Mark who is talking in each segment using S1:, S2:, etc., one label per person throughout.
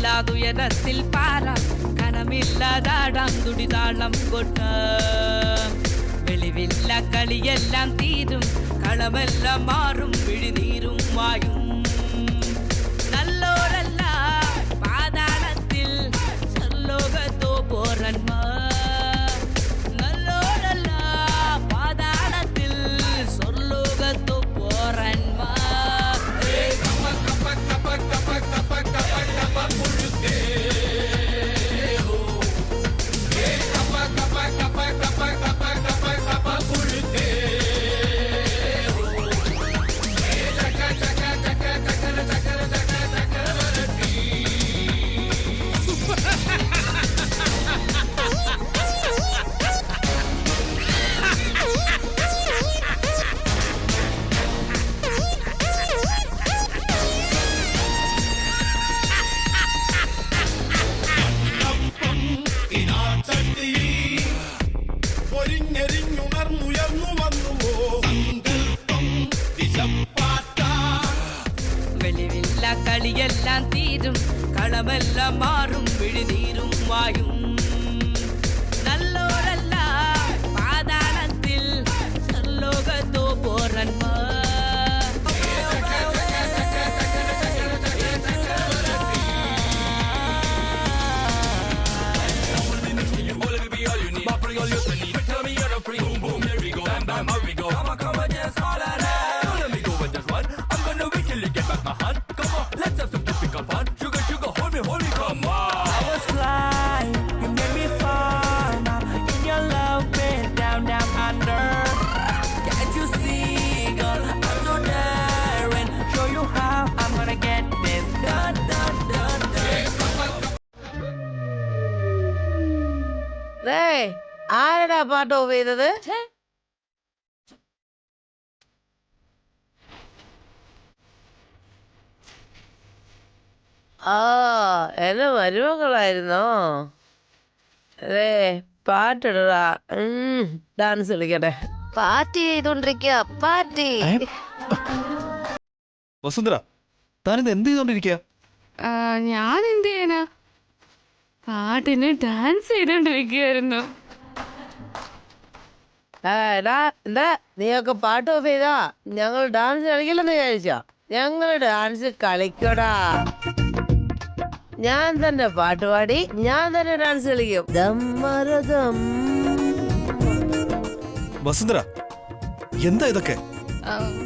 S1: കനമില്ലാതുയരത്തിൽ പാറാം കനമില്ലാതാടാം തുടിതാളം കൊട്ട വെളിവില്ല കളിയെല്ലാം തീരും കളമെല്ലാം മാറും വിഴിനീരും വായും നല്ലോരല്ല പാതാളത്തിൽ സർലോകത്തോ പോരന്മാർ നല്ലോരല്ല പാതാളത്തിൽ സ്വർലോകത്തോ പോരന്മാർ വെളിവില്ല കളിയെല്ലാം തീരും കളമെല്ലാം മാറും വിഴിനീരും വായും നല്ലോരല്ല പാതാളത്തിൽ സർലോകത്തോ പോരന്മാർ
S2: ആരടാ പാട്ട് ഓഫ് ചെയ്തത്? എന്നെ മരുമകളായിരുന്നോ? അതെ പാട്ടിടടാ, ഡാൻസ് കളിക്കട്ടെ.
S3: പാർട്ടി ചെയ്തോണ്ടിരിക്കുക പാർട്ടി.
S4: വസുന്ധര, താനിത് എന്ത് ചെയ്തോണ്ടിരിക്കുക?
S5: ഞാൻ എന്ത് ചെയ്യാനാ, പാട്ടിന് ഡാൻസ് ചെയ്തോണ്ടിരിക്കുകയായിരുന്നു.
S2: എടാ എന്താ നീയൊക്കെ പാട്ട് ഓഫ് ചെയ്താ ഞങ്ങൾ ഡാൻസ് കളിക്കില്ലെന്ന് വിചാരിച്ചോ? ഞങ്ങൾ ഡാൻസ് കളിക്കടാ. ഞാൻ തന്നെ പാട്ട് പാടി ഞാൻ തന്നെ ഡാൻസ് കളിക്കും. ദമ്മരദം.
S4: വസുന്ധര, എന്താ ഇതൊക്കെ?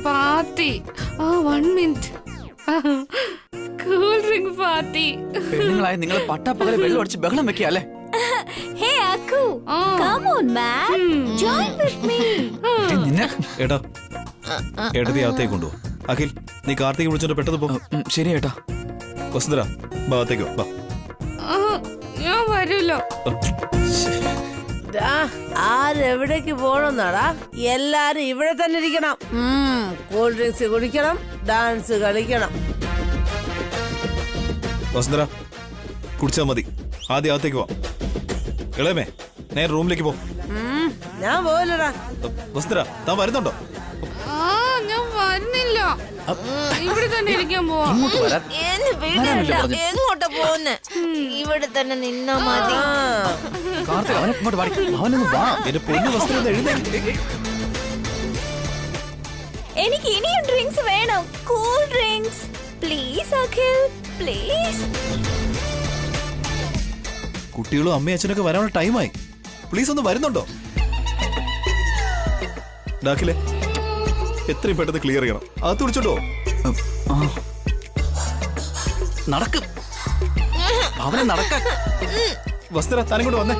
S5: Party. 1 minute. Cool drink party.
S6: പെണ്ണുങ്ങളായ നിങ്ങൾ പട്ടാപ്പകലെ വെള്ളം അടിച്ച് ബഹളം വെക്കല്ലേ?
S3: Hey Aku, come on man, join with me.
S4: ഏട്ടാ, ഏട്ടത്തി അകത്തേക്ക് കൊണ്ടുപോ. അഖിൽ, നീ കാർത്തിക് വിളിച്ചോണ്ട് പെട്ടെന്ന് പോ.
S6: ശരി ഏട്ടാ.
S4: വസുന്ധര, ഭാഗത്തേക്കോ വാ.
S5: ഞാൻ വരൂല്ലോ.
S2: ആരെവിടേക്ക് പോണെന്നാടാ? എല്ലാരും ഇവിടെ തന്നെ ഇരിക്കണം. കൂൾ ഡ്രിങ്ക്സ് കുടിക്കണം, ഡാൻസ് കളിക്കണം.
S4: വസുന്ധര, കുടിച്ചാ മതി. ആദ്യം അകത്തേക്ക് പോ. ഇളയമേ, നേരെ റൂമിലേക്ക് പോ.
S2: ഞാൻ പോവില്ലടാ.
S4: വസുന്ധര, താൻ വരുന്നുണ്ടോ?
S5: ഞാൻ വരുന്നില്ല, ഇവിടെ തന്നെ ഇരിക്കാൻ പോവാ.
S3: എങ്ങോട്ടാ പോകുന്നെ? ഇവിടെ തന്നെ നിന്നാ മതി. എനിക്ക് ഇനിയും ഡ്രിങ്ക്സ് വേണം. Cool drinks please Akhil, please.
S4: കുട്ടികളും അമ്മയും അച്ഛനൊക്കെ വരാനുള്ള ടൈമായി. പ്ലീസ് ഒന്ന് വരുന്നുണ്ടോ? ഡാക്കിലെ എത്രയും പെട്ടെന്ന് ക്ലിയർ ചെയ്യണം. അത് വിളിച്ചോണ്ടോ?
S6: നടക്കും അവനെ നടക്കാൻ.
S4: വസ്തുര, താനും കൊണ്ട് വന്നേ.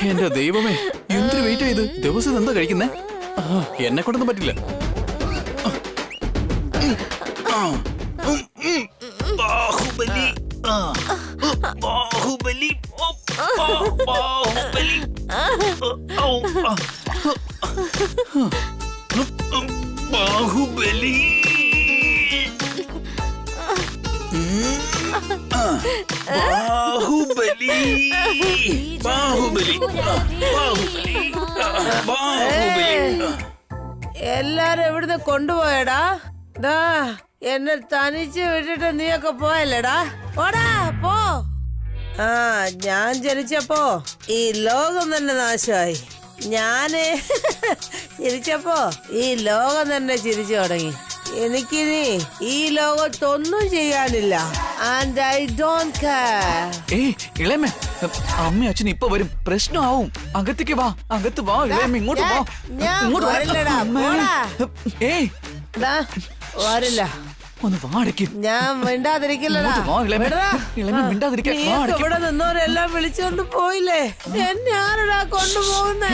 S6: എന്റെ ദൈവമേ, എന്തൊരു വെയിറ്റ് ചെയ്ത് ദിവസം എന്താ കഴിക്കുന്നേ? എന്നെ കൊണ്ടൊന്നും പറ്റില്ല.
S4: ബാഹുബലി ബാഹുബലി ബാഹുബലി ബാഹുബലി ബാഹുബലി ബാഹുബലി ബാഹുബലി.
S2: എല്ലാരും എവിടുന്ന് കൊണ്ടുപോയടാ? ദാ എന്നെ തനിച്ച് വിട്ടിട്ട് നീയൊക്കെ പോയല്ലേടാ? പോടാ പോ. ഞാൻ ജനിച്ചപ്പോ ഈ ലോകം തന്നെ നാശമായി. ഞാന് ചിരിച്ചപ്പോ ഈ ലോകം തന്നെ ചിരിച്ചു തുടങ്ങി. എനിക്കിനി ഈ ലോകത്തൊന്നും ചെയ്യാനില്ല. And I don't care.
S6: ഇളയമേ, അമ്മ അച്ഛൻ ഇപ്പൊ വരും, പ്രശ്നമാവും. അകത്തേക്ക് വാ, അകത്ത് വാ ഇളയമ, ഇങ്ങോട്ട് വാ.
S2: ഞാൻ വരില്ലടാ, പോടാ. വരില്ല.
S6: ഒന്ന് വാടക്ക്.
S2: ഞാൻ മിണ്ടാതിരിക്കില്ലടാ. ഇവിടെ നിന്നവരെല്ലാം വിളിച്ചോണ്ട് പോയില്ലേ? എന്നെ ആരടാ കൊണ്ടുപോകുന്നേ?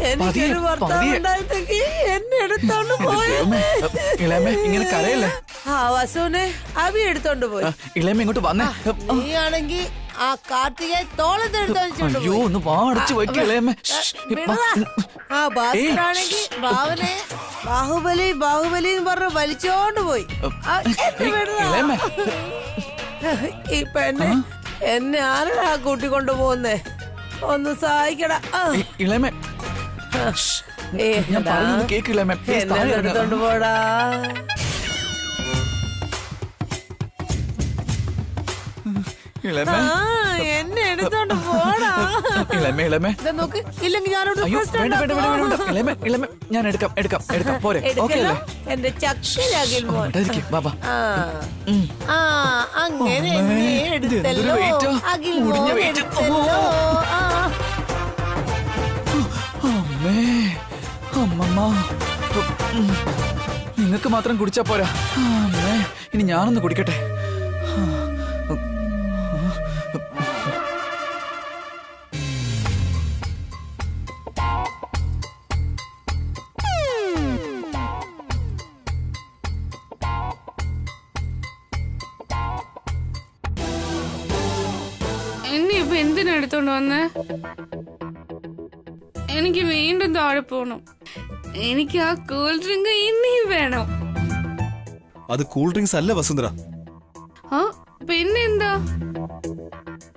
S2: എനിക്കൊരു ഭർത്താവ് ഉണ്ടായിട്ടെങ്കിൽ എന്നെ എടുത്തോണ്ട് പോയേ.
S6: ഇങ്ങനെ കരയല്ലേ?
S2: വസുവിനെ അഭി എടുത്തോണ്ട് പോയി.
S6: ഇളയമ ഇങ്ങോട്ട് വന്നേ.
S2: നീയാണെങ്കി ആ കാർത്തികയെ തോളത്തെടുത്തോണ്ട്
S6: അയ്യോ, ഒന്ന് വാടച്ചു വയ്ക്കും ഇളയമ.
S2: ആ ഭാസ്കരാണെങ്കി ബാവനെ ബാഹുബലി ബാഹുബലി എന്ന് പറഞ്ഞ് വലിച്ചോണ്ട് പോയി. ഈ പെണ്ണെ എന്നെ ആരടാ കൂട്ടിക്കൊണ്ടു പോകുന്നേ? ഒന്ന് സഹായിക്കടാ.
S6: ഇളയമ, ഞാൻ പറയുന്നത് കേക്ക് ഇളയമ.
S2: എന്നെ എടുത്തോണ്ട് പോടാ. എന്നെ എടുത്തോണ്ട് പോടാ. നോക്ക്, ഇല്ലെങ്കിൽ
S6: ഞാൻ എടുക്കാം പോരെ?
S2: എന്റെ ചക്കരാകിൽ അങ്ങനെ എടുത്തല്ലോ.
S6: അമ്മമ്മ, നിങ്ങൾക്ക് മാത്രം കുടിച്ചാ പോരാ. ഇനി ഞാനൊന്ന് കുടിക്കട്ടെ.
S5: ഇനിയിപ്പൊ എന്തിനെടുത്തോണ്ട് വന്നേ? എനിക്ക് വീണ്ടും താഴെ പോണം. എനിക്ക് ആ കൂൾ ഡ്രിങ്ക് ഇനിയും വേണം.
S4: അത് കൂൾ ഡ്രിങ്ക്സ് അല്ല വസുന്ധര.
S5: പിന്നെന്താ?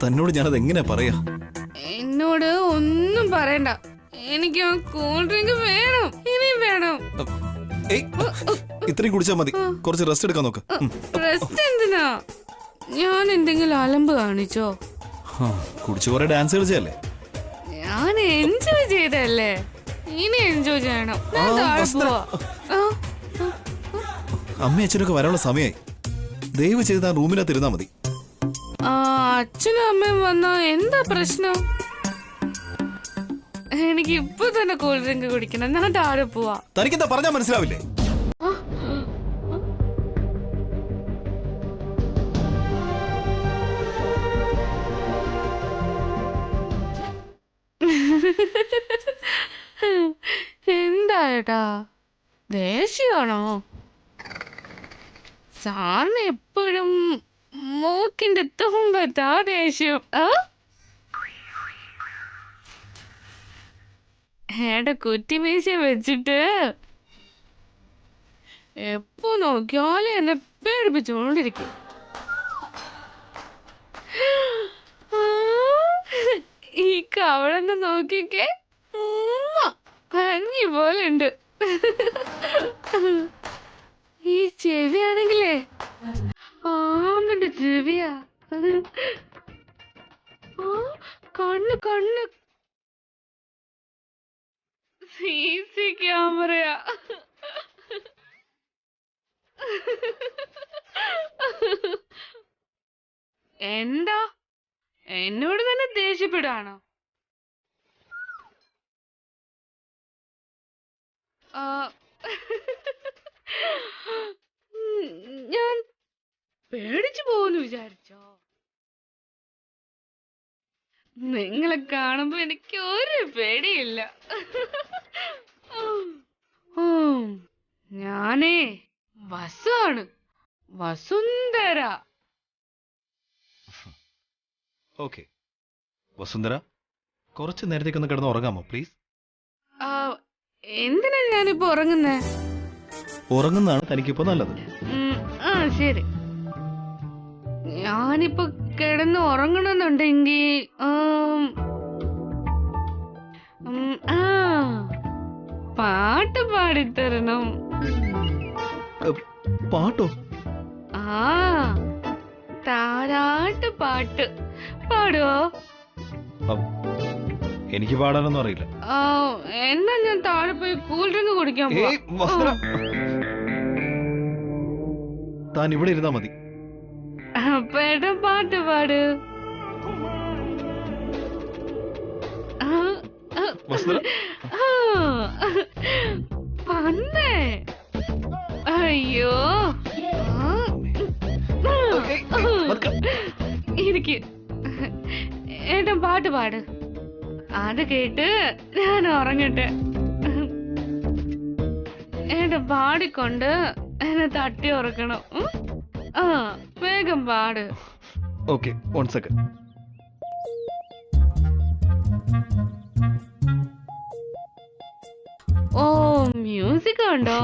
S4: തന്നോട് ഞാനത് എങ്ങനെ പറയാ?
S5: എന്നോട് ഒന്നും പറയണ്ട. എനിക്ക് ആ കൂൾ ഡ്രിങ്ക് വേണം, ഇനിയും വേണം.
S4: ഇത്രയും കുടിച്ചാ മതി. കുറച്ച് റെസ്റ്റ് എടുക്കാൻ നോക്ക്.
S5: റെസ്റ്റ് എന്തിനാ? ഞാൻ എന്തെങ്കിലും അലമ്പ് കാണിച്ചോ?
S4: കുടിച്ചു കുറെ ഡാൻസ് കളിച്ചല്ലേ?
S5: ഞാൻ എൻജോയ് ചെയ്തല്ലേ. ഇനി എൻജോയ് ചെയ്യണം.
S4: അമ്മയും അച്ഛനൊക്കെ വരാനുള്ള സമയമായി. ദയവ് ചെയ്ത് ആ റൂമിനകത്ത് ഇരുന്നാ മതി.
S5: അച്ഛനും അമ്മയും വന്നാ എന്താ പ്രശ്നം? എനിക്ക് ഇപ്പൊ തന്നെ കൂൾ ഡ്രിങ്ക് കുടിക്കണം. ഞാൻ താഴെ പോവാ.
S4: തനിക്കെന്താ പറഞ്ഞാ മനസ്സിലാവില്ലേ?
S5: എന്താ ഏട്ടാ, ദേഷ്യമാണോ? സാറിന് എപ്പോഴും മൂക്കിന്റെ തുമ്പത്താ ദേഷ്യം. ഏട്ടാ കുറ്റിമീശ വെച്ചിട്ട് എപ്പോ നോക്കിയാലും എന്നെ പേടിപ്പിച്ചോണ്ടിരിക്കും. ഈ കവളന്ന് നോക്കിക്കേ, ഭംഗി പോലെ ഉണ്ട്. ഈ ചെവിയാണെങ്കിലേ ആമിന്റെ ചെവിയാ. കണ്ണ് കണ്ണ് CC ക്യാമറയാ. എന്താ എന്നോട് തന്നെ ദേഷ്യപ്പെടാണോ? ഞാൻ പേടിച്ചു പോകുന്നു വിചാരിച്ചോ? നിങ്ങളെ കാണുമ്പോ എനിക്ക് ഒരു പേടിയില്ല. ഞാനേ വസുവാണ്, വസുന്ധര.
S4: ഓക്കെ വസുന്ധര, കുറച്ച് നേരത്തേക്കൊന്ന് കിടന്ന് ഉറങ്ങാമോ പ്ലീസ്?
S5: എന്തിനാ ഞാനിപ്പോ ഉറങ്ങുന്നേ?
S4: ഉറങ്ങുന്നതാണ് തനിക്കിപ്പോ നല്ലത്.
S5: ശരി, ഞാനിപ്പോ കിടന്ന് ഉറങ്ങണമെന്നുണ്ടെങ്കിൽ പാട്ട് പാടിത്തരണം.
S4: പാട്ടോ?
S5: താരാട്ട് പാട്ട് പാടുവോ?
S4: എനിക്ക് പാടാനൊന്നും അറിയില്ല.
S5: എന്നാ ഞാൻ താഴെ പോയി കൂൾ ഡ്രിങ്ക് കുടിക്കാൻ പോവാ.
S4: താൻ ഇവിടെ ഇരുന്നാ മതി.
S5: പേട്ടൻ പാട്ട് പാട്. പന്നേ, അയ്യോ ഇരിക്ക്. ഏട്ടൻ പാട്ട് പാട്, അത് കേട്ട് ഞാൻ ഉറങ്ങട്ടെ. ഏട്ടൻ പാടിക്കൊണ്ട് എന്നെ തട്ടി ഉറക്കണം. വേഗം പാട്.
S4: Okay, 1 second.
S5: ഓ, മ്യൂസിക് ഉണ്ടോ?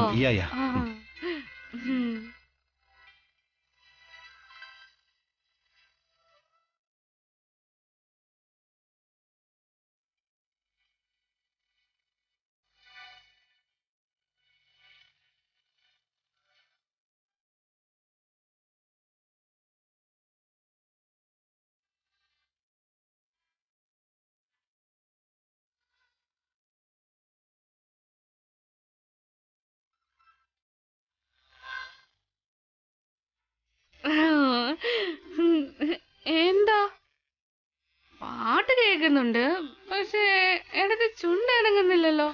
S5: എന്താ പാട്ട് കേൾക്കുന്നുണ്ട്, പക്ഷെ ഇടയ്ക്ക് ചുണ്ടനങ്ങുന്നില്ലല്ലോ.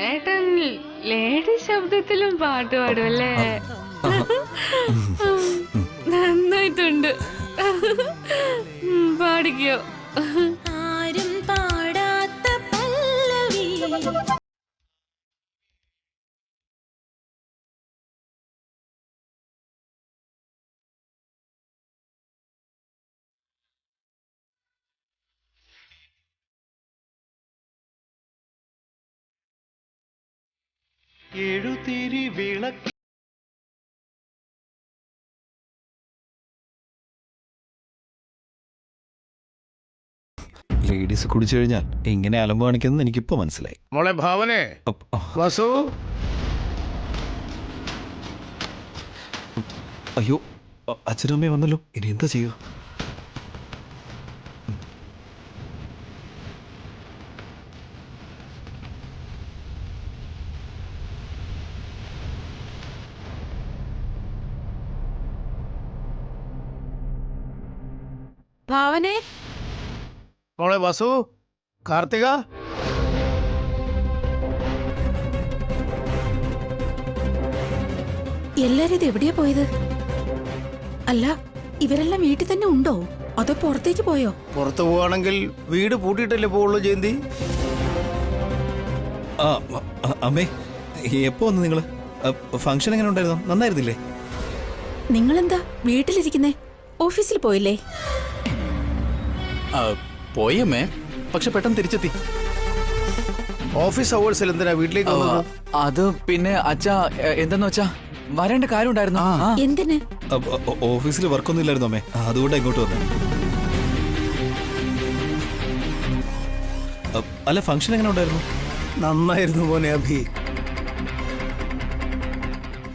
S5: ഏട്ടൻ ലേഡി ശബ്ദത്തിലും പാട്ട് പാടുമല്ലേ? നന്നായിട്ടുണ്ട്, പാടിക്കോ.
S3: ആരും പാടാത്ത പല്ലവി.
S7: എഴുതിരി വിളക്ക്
S4: ലേഡീസ് കുടിച്ചു കഴിഞ്ഞാൽ ഇങ്ങനെ അലമ്പ് കാണിക്കുന്നത് എനിക്കിപ്പോ മനസ്സിലായി.
S7: മോളെ ഭാവനെ, വസു.
S4: അയ്യോ, അച്ഛനും അമ്മയും വന്നല്ലോ, ഇനി എന്താ ചെയ്യൂ?
S2: ഭാവനെ,
S7: മോളെ വസു, കാർത്തിക.
S8: എല്ലാരും ഇത് എവിടെയാ പോയത്? അല്ല, ഇവരെല്ലാം വീട്ടിൽ തന്നെ ഉണ്ടോ അതോ പുറത്തേക്ക് പോയോ?
S7: പുറത്തു പോവാണെങ്കിൽ വീട് പൂട്ടിയിട്ടല്ലേ പോവുള്ളൂ ജയന്തി.
S4: അമ്മേ, എപ്പോ വന്നു നിങ്ങള്? ഫംഗ്ഷൻ എങ്ങനെ ഉണ്ടായിരുന്നു? നന്നായിരുന്നില്ലേ?
S8: നിങ്ങളെന്താ വീട്ടിലിരിക്കുന്നേ? ഓഫീസിൽ പോയില്ലേ?
S6: പോയമ്മേ, പക്ഷെ പെട്ടെന്ന് തിരിച്ചെത്തി.
S7: ഓഫീസ് അവേഴ്സിൽ എന്തിനാ വീട്ടിലേക്ക് വന്നത്?
S6: അത് പിന്നെ അച്ഛാ, എന്തെന്ന് വെച്ചാ വരേണ്ട കാര്യം ഉണ്ടായിരുന്നു.
S8: എന്തിന്?
S4: ഓഫീസിൽ വർക്കൊന്നും ഇല്ലായിരുന്നു അമ്മേ, അതുകൊണ്ടാ ഇങ്ങോട്ട് വന്നത്. അല്ല, ഫംഗ്ഷൻ എങ്ങനെ ഉണ്ടായിരുന്നു?
S7: നന്നായിരുന്നു മോനെ അഭി.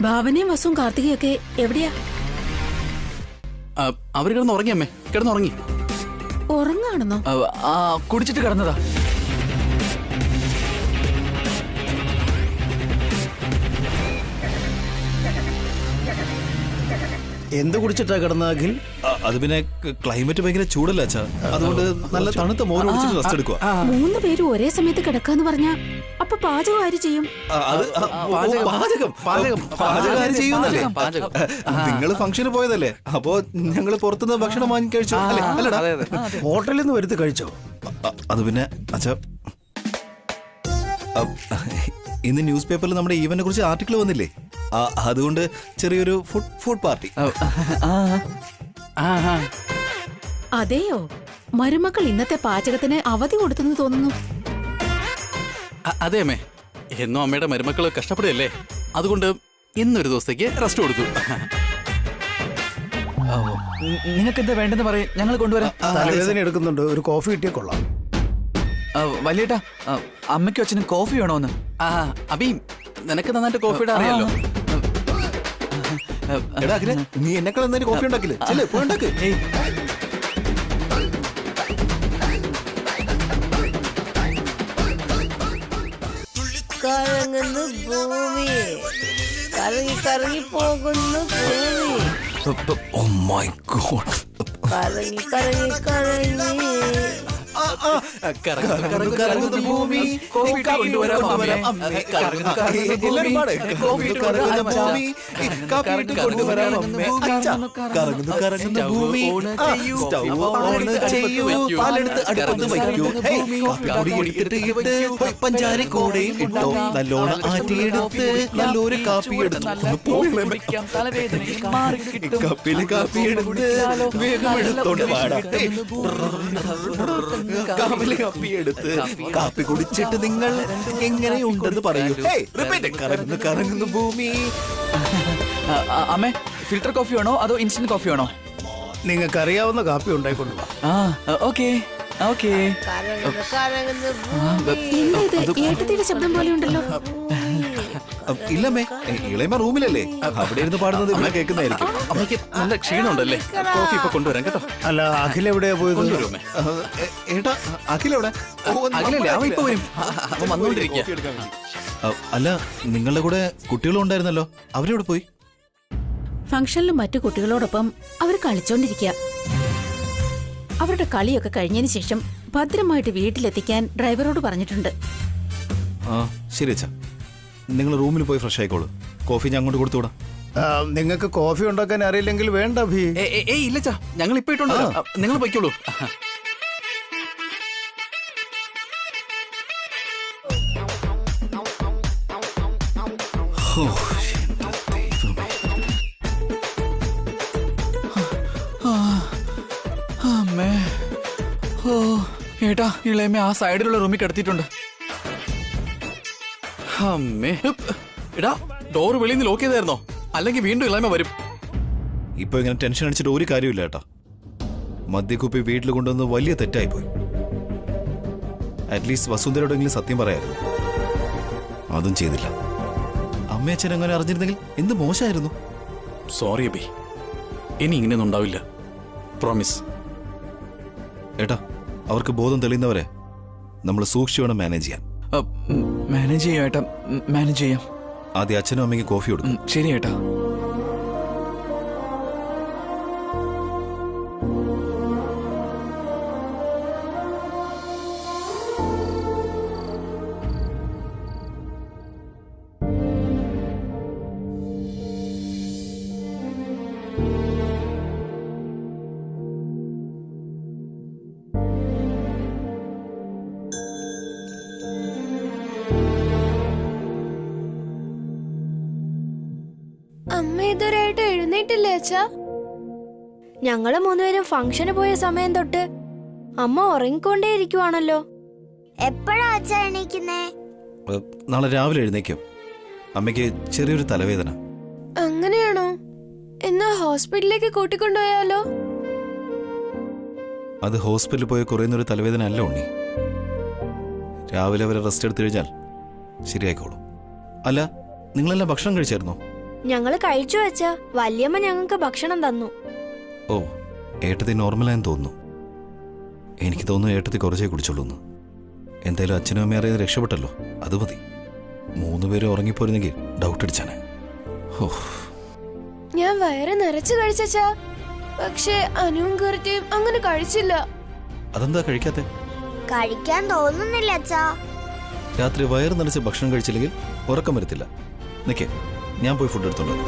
S8: ഭാവനയും വസുവും കാർത്തികയൊക്കെ എവിടെയാ?
S6: അവർ കിടന്ന് ഉറങ്ങിയമ്മേ, കിടന്നുറങ്ങി.
S8: ഉറങ്ങാണെന്നോ?
S6: കുടിച്ചിട്ട് കിടന്നതാ.
S7: എന്ത് കുടിച്ചിട്ടാ കിടന്ന അഖിൽ?
S4: അത് പിന്നെ ക്ലൈമറ്റ് ഭയങ്കര ചൂടല്ല അച്ഛാ, അതുകൊണ്ട് നല്ല തണുത്ത മോര് കുടിച്ചിട്ട് റെസ്റ്റ് എടുക്കുക.
S8: 3 പേരും ഒരേ സമയത്ത് കിടക്കാന്ന് പറഞ്ഞാ അപ്പൊ പാചകം ആര് ചെയ്യും?
S4: പാചകം ചെയ്യുന്നല്ലേ? നിങ്ങൾ ഫംഗ്ഷന് പോയതല്ലേ, അപ്പോ ഞങ്ങള് പുറത്തുനിന്ന് ഭക്ഷണം വാങ്ങി കഴിച്ചു അല്ലടാ?
S7: ഹോട്ടലിൽ നിന്ന് വരുത്തി കഴിച്ചോ?
S4: അത് പിന്നെ അച്ഛാ, ഇന്ന് ന്യൂസ് പേപ്പറിൽ നമ്മുടെ ഈവന്റിനെ കുറിച്ച് ആർട്ടിക്കിൾ വന്നില്ലേ, അതുകൊണ്ട് ചെറിയൊരു ഫുഡ് പാർട്ടി.
S8: അതെയോ? മരുമക്കൾ ഇന്നത്തെ പാചകത്തിന് അവധി കൊടുത്തെന്ന് തോന്നുന്നു.
S9: അതെ അമ്മേ, എന്നും അമ്മയുടെ മരുമക്കള് കഷ്ടപ്പെടുകയല്ലേ, അതുകൊണ്ട് ഇന്നൊരു ദിവസത്തേക്ക് റെസ്റ്റ് കൊടുത്തു.
S6: നിങ്ങൾക്ക് എന്താ വേണ്ടെന്ന് പറയും, ഞങ്ങൾ കൊണ്ടുവരാം.
S7: തലവേദന എടുക്കുന്നുണ്ട്, ഒരു കോഫി കിട്ടിയ കൊള്ളാം.
S6: വലിയേട്ടാ, അമ്മയ്ക്കും അച്ഛനും കോഫി വേണോന്ന്?
S9: അബി, നിനക്ക് നന്നായിട്ട് കോഫിയുടെ അറിയാലോ.
S4: എടാ അഖിലേ, നീ എന്നെക്കാൾ എന്തായാലും കോഫി ഉണ്ടാക്കില്ലേ? ചെല്ലേ പോയി ഉണ്ടാക്ക്.
S2: കറങ്ങുന്നു ഭൂമി, കറങ്ങി കറങ്ങി പോകുന്നു ഭൂമി,
S4: Oh my God.
S2: കറങ്ങി കറങ്ങി കറങ്ങി
S4: കറങ്ങുന്ന ഭൂമി, കോഫി കൊണ്ടുവരാം അമ്മേ. എല്ലാവരും പാട്. കോഫി കറങ്ങുന്ന ഭൂമി, കാപ്പി കൊണ്ടുവരാം അമ്മേ. കറങ്ങുന്ന ഭൂമി, സ്റ്റൗ ഓൺ ചെയ്യൂ, പാലെടുത്ത് അടുപ്പത്ത് വയ്ക്കൂ, കാപ്പി പൊടി എടുത്തിട്ട് പഞ്ചാര കൂടെയും ഇട്ടോ, നല്ലോണം ആറ്റിയെടുത്ത് നല്ലൊരു കാപ്പി എടുത്തു കപ്പില് കാപ്പി എടുത്ത് വേഗം എടുത്തോണ്ട് പാടാട്ടെ. കാപ്പില് കാപ്പി എടുത്ത് കാപ്പി കുടിച്ചിട്ട് നിങ്ങൾ എങ്ങനെയുണ്ടെന്ന് പറയൂ. കറങ്ങുന്ന ഭൂമി.
S6: അമ്മേ, ഫിൽറ്റർ കോഫി വേണോ അതോ ഇൻസ്റ്റന്റ് കോഫി വേണോ?
S7: നിങ്ങൾക്ക് അറിയാവുന്ന കാപ്പി ഉണ്ടായിക്കൊണ്ടുവാ.
S6: Okay okay.
S2: കറങ്ങുന്നു കറങ്ങുന്നു ഭൂമി.
S8: എന്താ ഇത്? ഏട്ടത്തിയുടെ ശബ്ദം പോലെ ഉണ്ടല്ലോ.
S4: ഇല്ലമ്മേ, ഇളയമ്മ റൂമിലല്ലേ, അവിടെ ഇരുന്ന് പാടുന്നത് ഇവിടെ കേൾക്കുന്നതായിരിക്കും.
S9: അമ്മയ്ക്ക് നല്ല ക്ഷീണമുണ്ടല്ലേ, കോഫി ഇപ്പൊ കൊണ്ടുവരാം കേട്ടോ.
S7: അല്ല, അഖിൽ എവിടെയാ പോയത്?
S9: കൊണ്ടുവരുമേ.
S4: ഏട്ടാ അഖിലെവിടെ?
S9: അഖിലല്ലേ, അവൻ ഇപ്പൊ വരും, അവൻ വന്നോണ്ടിരിക്കുക.
S4: അല്ല, നിങ്ങളുടെ കൂടെ കുട്ടികളും ഉണ്ടായിരുന്നല്ലോ, അവരെവിടെ പോയി?
S8: ഫംഗ്ഷനിലും മറ്റു കുട്ടികളോടൊപ്പം അവർ കളിച്ചോണ്ടിരിക്കുക. അവരുടെ കളിയൊക്കെ കഴിഞ്ഞതിന് ശേഷം ഭദ്രമായിട്ട് വീട്ടിലെത്തിക്കാൻ ഡ്രൈവറോട് പറഞ്ഞിട്ടുണ്ട്.
S4: ആ ശരി അച്ഛാ, നിങ്ങൾ റൂമിൽ പോയി ഫ്രഷ് ആയിക്കോളൂ, കോഫി ഞാൻ അങ്ങോട്ട് കൊടുത്തുവിടാം.
S7: നിങ്ങൾക്ക് കോഫി ഉണ്ടാക്കാൻ അറിയില്ലെങ്കിൽ വേണ്ട അഭി.
S9: ഏയ് ഇല്ലച്ചാ, ഞങ്ങൾ ഇപ്പൊ ഇട്ടുണ്ടല്ലോ, നിങ്ങൾ പൊയ്ക്കോളൂ.
S6: അമ്മേ, ഓ ഏട്ടാ, ഇളയമ്മ ആ സൈഡിലുള്ള റൂമിൽ കിടത്തിയിട്ടുണ്ട്.
S9: അമ്മേ, എടാ ഡോർ വെളിയിൽ നിന്ന് ലോക്ക് ചെയ്തായിരുന്നോ? അല്ലെങ്കിൽ വീണ്ടും ഇളയമ വരും.
S4: ഇപ്പൊ ഇങ്ങനെ ടെൻഷൻ അടിച്ചിട്ട് ഒരു കാര്യമില്ല ഏട്ടാ. മദ്യക്കുപ്പി വീട്ടിൽ കൊണ്ടുവന്ന് വലിയ തെറ്റായിപ്പോയി. അറ്റ്ലീസ്റ്റ് വസുന്ധരയോടെങ്കിലും സത്യം പറയായിരുന്നു, അതും ചെയ്തില്ല. അമ്മയച്ഛൻ അങ്ങനെ അറിഞ്ഞിരുന്നെങ്കിൽ എന്ത് മോശമായിരുന്നു.
S9: സോറി അബി, ഇനി ഇങ്ങനെയൊന്നും ഉണ്ടാവില്ല, പ്രോമിസ്.
S4: ഏട്ടാ, അവർക്ക് ബോധം തെളിയുന്നവരെ നമ്മൾ സൂക്ഷിച്ചു വേണം മാനേജ് ചെയ്യാൻ.
S6: മാനേജ് ചെയ്യാം ഏട്ടാ, മാനേജ് ചെയ്യാം.
S4: ആദ്യം അച്ഛനും അമ്മയ്ക്ക് കോഫി കൊടുക്കും.
S6: ശരി ഏട്ടാ.
S3: അമ്മ ഇതുവരെയായിട്ട് എഴുന്നേറ്റില്ലേ അച്ഛാ? ഞങ്ങള് 3 പേരും ഫംഗ്ഷന് പോയ സമയം തൊട്ട് അമ്മ ഉറങ്ങിക്കൊണ്ടേയിരിക്കുവാണല്ലോ. എപ്പോഴാ അച്ഛാ എണീക്കുന്നേ?
S4: നാളെ രാവിലെ എഴുന്നേക്കും. അമ്മയ്ക്ക് ചെറിയൊരു തലവേദന.
S3: അങ്ങനെയാണോ? എന്നാ ഹോസ്പിറ്റലിലേക്ക് കൂട്ടിക്കൊണ്ടുപോയാലോ?
S4: അത് ഹോസ്പിറ്റലിൽ പോയി കുറയുന്നൊരു തലവേദന അല്ല ഉണ്ണി. രാവിലെ വരെ റെസ്റ്റ് എടുത്തു കഴിഞ്ഞാൽ ശരിയായിക്കോളും. അല്ല, നിങ്ങളെല്ലാം ഭക്ഷണം കഴിച്ചായിരുന്നോ?
S3: ഞങ്ങള് കഴിച്ചു അച്ഛാ. വല്യമ്മ ഞങ്ങൾക്ക് ഭക്ഷണം തന്നു.
S4: ഓ, ഏട്ടത്തി നോർമലായെന്ന് തോന്നുന്നു. എനിക്ക് തോന്നുന്നു ഏട്ടത്തി കുറച്ചേ കുടിച്ചുള്ളൂ. എന്തായാലും അച്ഛനും അമ്മയും അറിയാതെ രക്ഷപ്പെട്ടല്ലോ, അത് മതി. 3 പേരും ഉറങ്ങിപ്പോയിരുന്നെങ്കിൽ ഡൗട്ട് അടിച്ചാണ്. ഓ,
S3: ഞാൻ വയറ് നിറച്ച് കഴിച്ചാ, പക്ഷെ അനുവും കീർത്തിയും അങ്ങനെ കഴിച്ചില്ല.
S4: അതെന്താ കഴിക്കാത്തെ?
S3: കഴിക്കാൻ തോന്നുന്നില്ല അച്ഛാ.
S4: രാത്രി വയറ് നിറച്ച് ഭക്ഷണം കഴിച്ചില്ലെങ്കിൽ ഉറക്കം വരത്തില്ല. നിക്കേ, ഞാൻ പോയി ഫുഡ് എടുത്തോളാം.